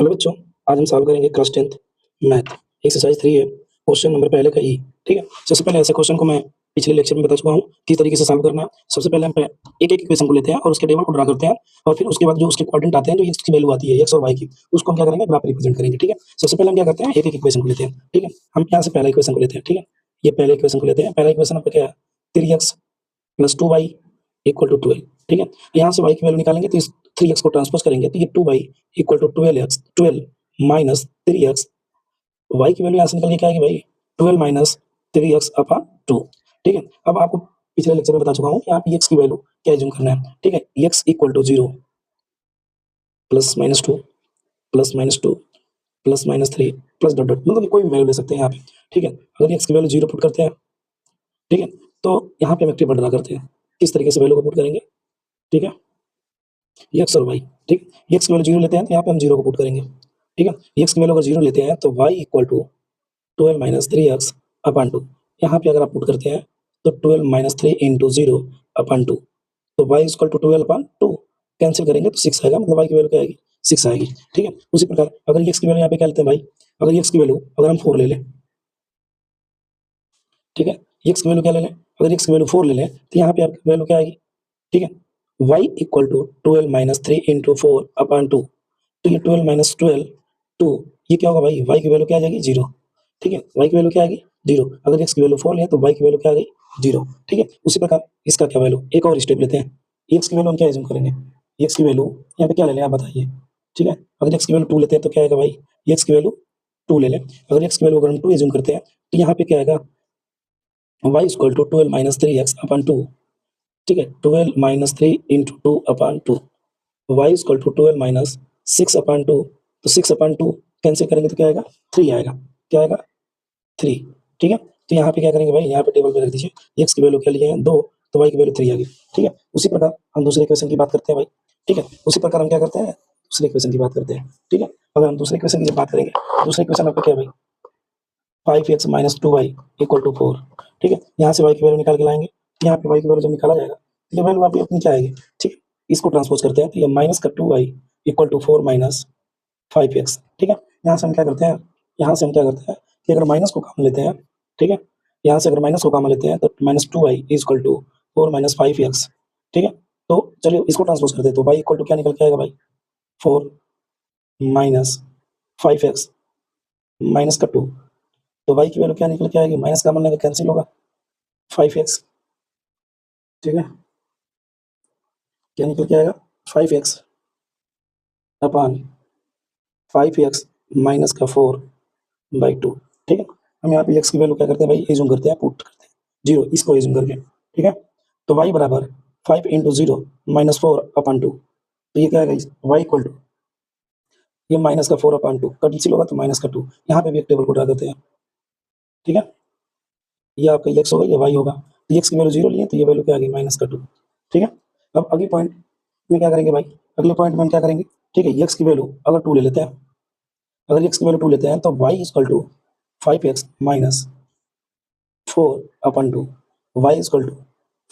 Hello बच्चों, आज हम सॉल्व करेंगे क्लास 10th मैथ एक्सरसाइज 3 है। क्वेश्चन नंबर पहले का ई। ठीक है, सबसे पहले ऐसे क्वेश्चन को मैं पिछले लेक्चर में बता चुका हूँ किस तरीके से सॉल्व करना है। सबसे पहले हम एक एक इक्वेशन को लेते हैं और उसके टेबल को ड्रा करते हैं और फिर उसके बाद जो उसके कोऑर्डिनेट आते हैं, जो एक्स की वैल्यू आती है एक्स और वाई की, उसको हम क्या करेंगे, ग्राफ रिप्रेजेंट करेंगे। ठीक है, सबसे पहले हम क्या करते हैं, एक एक इक्वेशन को लेते हैं। ठीक है, हम यहाँ से पहला इक्वेशन को लेते हैं। ठीक है, ये पहले इक्वेशन को लेते हैं। पहला इक्वेशन आपका क्या है, 3x plus 2y equal to 12। ठीक है, यहाँ से y की वैल्यू निकालेंगे तो इस 3x को ट्रांसपोज करेंगे तो ये 2y equal to 12 minus 3x। y की वैल्यू यहाँ से निकल के क्या आएगी भाई, 12 माइनस 3x अपॉन 2। ठीक है, अब आपको पिछले लेक्चर में बता चुका हूँ यहाँ पे x की वैल्यू क्या एज्यूम करना है। ठीक है, x equal to 0 plus minus 2 plus minus 2 plus minus 3 plus dot dot, मतलब कोई भी वैल्यू ले सकते हैं यहाँ पे। ठीक है, अगर x की वैल्यू 0 पुट करते हैं, ठीक है, तो यहाँ पे हम एक टेबल ड्रा करते हैं। किस तरीके से वैल्यू को पुट करेंगे, ठीक है, एक्स और वाई। ठीक, एक्स की वैल्यू 0 लेते हैं तो यहाँ पे हम 0 को पुट करेंगे। ठीक है, एक्स की वैल्यू अगर 0 लेते हैं तो y equal to 12 minus 3x upon 2। यहाँ पे अगर आप पुट करते हैं तो 12 माइनस 3 इंटू 0 अपॉन 2, तो y equal to 12 upon 2 cancel करेंगे तो 6 आएगा, मतलब y की वैल्यू क्या आएगी, 6 आएगी। ठीक है, उसी प्रकार अगर x की वैल्यू यहाँ पे क्या लेते हैं भाई, अगर x की वैल्यू अगर हम 4 ले लें, ठीक है, x की वैल्यू क्या ले लें, अगर x की वैल्यू 4 ले लें तो यहाँ पे आपकी वैल्यू क्या आएगी, ठीक है, y equal to 12 minus 3 into 4 upon 2। तो ये 12 माइनस 12 2, ये क्या होगा भाई, y की वैल्यू क्या आ जाएगी, 0। ठीक है, y की वैल्यू क्या आएगी, 0। अगर x की वैल्यू 4 लें तो y की वैल्यू क्या आ गई, 0। ठीक है, उसी प्रकार इसका क्या वैल्यू, एक और स्टेप लेते हैं। x की वैल्यू हम क्या एज्यूम करेंगे, x की वैल्यू यहाँ पे क्या ले लें आप बताइए। ठीक है, अगर x की वैल्यू 2 लेते हैं तो क्या आएगा भाई, x की वैल्यू 2 ले लें। अगर x की वैल्यू अगर हम 2 एज्यूम करते हैं तो यहाँ पे क्या आएगा, y equal to 12 minus 3x upon 2। ठीक है, 12 minus 3 into 2 upon 2, y equal to 12 minus 6 upon 2। तो 6 अपॉन 2 कैंसिल करेंगे तो क्या आएगा, 3 आएगा। क्या आएगा, 3। ठीक है, तो यहाँ पे क्या करेंगे भाई, यहाँ पे टेबल पे रख दीजिए, x की वैल्यू क्या लिए हैं 2, तो y की वैल्यू 3 आ गई। ठीक है, उसी प्रकार हम दूसरे इक्वेशन की बात करते हैं भाई। ठीक है, उसी प्रकार हम क्या करते हैं, दूसरे इक्वेशन की बात करते हैं। ठीक है, अगर हम दूसरे इक्वेशन की जब बात करेंगे, दूसरे इक्वेशन आपका क्या है भाई, 5x minus 2y equal to 4। ठीक है, यहाँ से y की वैल्यू निकाल के लाएंगे, यहाँ पे y की वैल्यू जब निकाला जाएगा तो ये वैल्यू आपकी अपनी क्या आएगी। ठीक है, इसको ट्रांसपोज करते हैं तो ये माइनस का 2y equal to 4 minus 5x। ठीक है, यहाँ से हम क्या करते हैं, यहाँ से हम क्या करते हैं कि अगर माइनस को कॉमन लेते हैं, ठीक है, यहाँ से अगर माइनस को कॉमन लेते हैं तो minus 2y equal to 4 minus 5x। ठीक है, तो चलिए इसको ट्रांसपोज करते हैं तो y इक्वल टू क्या निकल के आएगा भाई, 4 माइनस 5x माइनस का 2। तो y की वैल्यू क्या निकल के आएगी, माइनस का मतलब कैंसिल होगा, 5x। ठीक है, क्या निकल के आएगा, 5x अपॉन 5x माइनस का 4/2। ठीक है, हम यहाँ पे x की वैल्यू क्या करते हैं भाई, एज्यूम करते हैं, पुट करते हैं 0, इसको एज्यूम करके। ठीक है, तो y बराबर 5 इंटू 0 माइनस 4 अपॉन 2। तो ये क्या आएगा, y इक्वल टू ये माइनस का 4 अपॉन 2 कैंसिल होगा तो माइनस का 2। यहाँ पे भी एक टेबल को ड्रा करते हैं। ठीक है, ये आपका x होगा, ये y होगा, तो x की वैल्यू 0 लिए तो ये वैल्यू क्या आ गई, माइनस का 2। ठीक है, अब अगले पॉइंट में क्या करेंगे भाई, अगले पॉइंट में हम क्या करेंगे, ठीक है, x की वैल्यू अगर 2 ले लेते हैं, अगर x की वैल्यू 2 लेते हैं तो y equal to 5x minus 4 upon 2, y equal to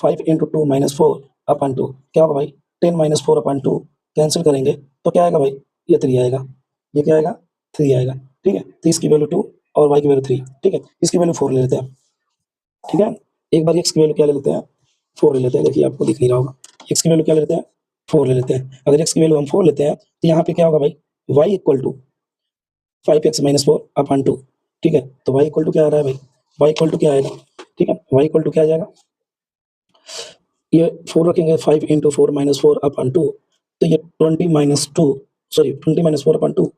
5 into 2 minus 4 upon 2, क्या होगा भाई, 10 माइनस 4 अपन 2 कैंसिल करेंगे तो क्या आएगा भाई, ये 3 आएगा, ये क्या आएगा, 3 आएगा। ठीक है, तो इसकी वैल्यू 2 और y की वैल्यू 3। ठीक है, इसकी वैल्यू 4 ले लेते हैं। ठीक है, एक बार x की वैल्यू क्या ले लेते हैं, 4 ले लेते हैं, देखिए आपको दिख नहीं रहा होगा, x की वैल्यू क्या ले लेते हैं, 4 ले लेते हैं। अगर x की वैल्यू हम 4 लेते हैं तो यहाँ पे क्या होगा भाई, y equal to 5x minus 4 upon 2। ठीक है, तो y इक्वल टू क्या आ रहा है भाई, y इक्वल टू क्या आएगा, ठीक है, y इक्वल टू क्या आ जाएगा, ये 4 रखेंगे, 5 इंटू 4 माइनस 4 अपन 2, तो ये 20 माइनस 2, सॉरी 20 माइनस 4 अपन 2,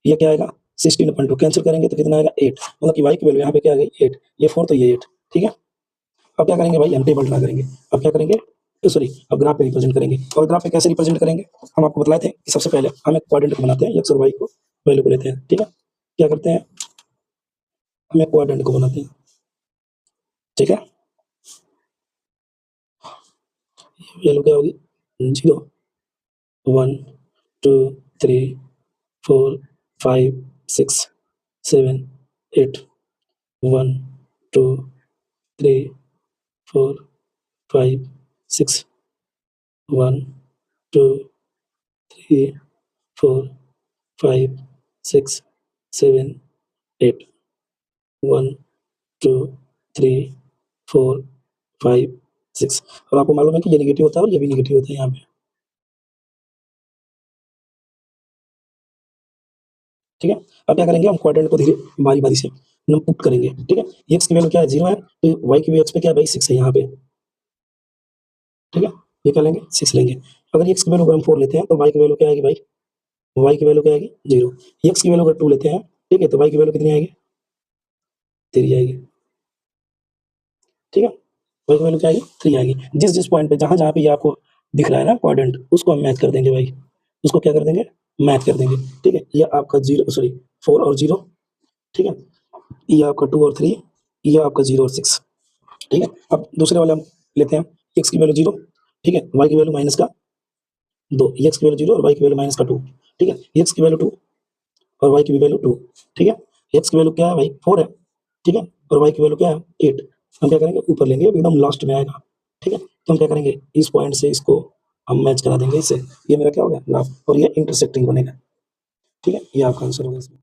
ये क्या आएगा, 16 अपन 2 कैंसिल करेंगे तो कितना आएगा, 8, मतलब कि y की वैल्यू यहाँ पे क्या आ गई, 8, ये 4 तो ये 8। ठीक है, अब क्या करेंगे भाई, हम टेबल ड्रा करेंगे। अब क्या करेंगे, सॉरी अब ग्राफ पे रिप्रेजेंट करेंगे। और ग्राफ पे कैसे रिप्रेजेंट करेंगे, हम आपको बताए थे कि सबसे पहले हम एक कोऑर्डिनेट बनाते हैं, x और y को वैल्यू को लेते हैं। ठीक है, क्या करते हैं, हम एक कोऑर्डिनेट को बनाते हैं। ठीक है, वैल्यू क्या होगी, 0 1 2 3 4 5 6 7 8 1 2 3 4 5 6 1 2 3 4 5 6 7 8 1 2 3 4 5 6 और आपको मालूम है कि ये नेगेटिव होता है और ये भी नेगेटिव होता है यहाँ पे, ठीक है। अब क्या करेंगे, हम क्वाड्रेंट को धीरे बारी-बारी से हम पुट करेंगे, ठीक है। x की वैल्यू क्या है 0 है, तो y की वैल्यू x पे क्या है भाई 6 है यहाँ पे, ठीक है। ये क्या लेंगे 6 लेंगे। अगर x की वैल्यू अगर हम 4 लेते हैं तो y की वैल्यू क्या आएगी भाई, y की वैल्यू क्या आएगी 0। x की वैल्यू अगर 2 लेते हैं, ठीक है, तो y की वैल्यू कितनी आएगी 3 आएगी, ठीक है। y की वैल्यू क्या आएगी 3 आएगी। जिस-जिस पॉइंट पे जहाँ-जहाँ पे ये आपको दिख रहा है ना क्वाड्रेंट, उसको हम मैच कर देंगे भाई, उसको क्या कर देंगे मैच कर देंगे, ठीक है। ये आपका 0 सॉरी 4 और 0, ठीक है। ये आपका 2 और 3, ये आपका 0 और 6, ठीक है। अब दूसरे वाले हम लेते हैं, x की वैल्यू 0, ठीक है, y की वैल्यू माइनस का 2, x की वैल्यू 0 और y की वैल्यू माइनस का 2, ठीक है। x की वैल्यू 2 और y की भी वैल्यू 2, ठीक है। x की वैल्यू क्या है भाई 4 है, ठीक है, और y की वैल्यू क्या है 8। हम क्या करेंगे ऊपर लेंगे, एकदम लास्ट में आएगा, ठीक है। तो हम क्या करेंगे इस पॉइंट से इसको हम मैच करा देंगे इससे, ये मेरा क्या हो गया ग्राफ और ये इंटरसेक्टिंग बनेगा, ठीक है। ये आपका आंसर होगा इसमें।